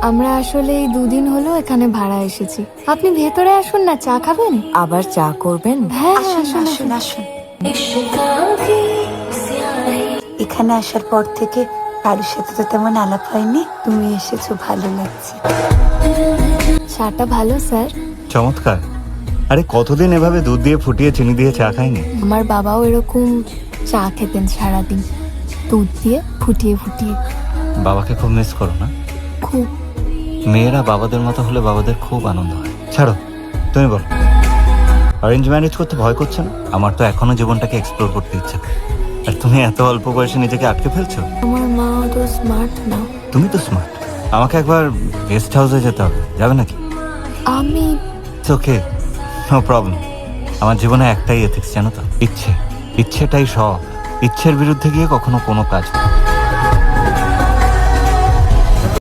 আমরা আসলে এই দুদিন হলো এখানে ভাড়া এসেছি। আপনি ভেতরে আসুন না, চা খাবেন? আবার চা করবেন? হ্যাঁ আসুন আসুন আসুন আসুন। আসুন। এখানে আসার পর থেকে কারোর সাথে তো তেমন আলাপ হয়নি, তুমি এসেছো ভালো লাগছে। চাটা ভালো স্যার। চমৎকার। আরে কতদিন এভাবে দুধ দিয়ে ফুটিয়ে চিনি দিয়ে চা খাইনি। আমার বাবাও এরকম চা খেতেন সারাদিন, দুধ দিয়ে ফুটিয়ে ফুটিয়ে। বাবাকে খুব মিস করো না? খুব। মেয়েরা বাবাদের মতো হলে বাবাদের খুব আনন্দ হয়। ছাড়ো, তুমি বলো, অ্যারেঞ্জ ম্যারেজ করতে ভয় করছে না? আমার তো এখনো জীবনটাকে এক্সপ্লোর করতে ইচ্ছে করে। আর তুমি এত অল্প বয়সে নিজেকে আটকে ফেলছো। আমার মা তো স্মার্ট না। তুমি তো স্মার্ট। আমাকে একবার গেস্ট হাউসে যেতে হবে, যাবে নাকি? আমি ওকে, নো প্রবলেম। আমার জীবনে একটাই এথিক্স জানো তো, ইচ্ছে। ইচ্ছেটাই সব। ইচ্ছের বিরুদ্ধে গিয়ে কখনো কোনো কাজ হয় না।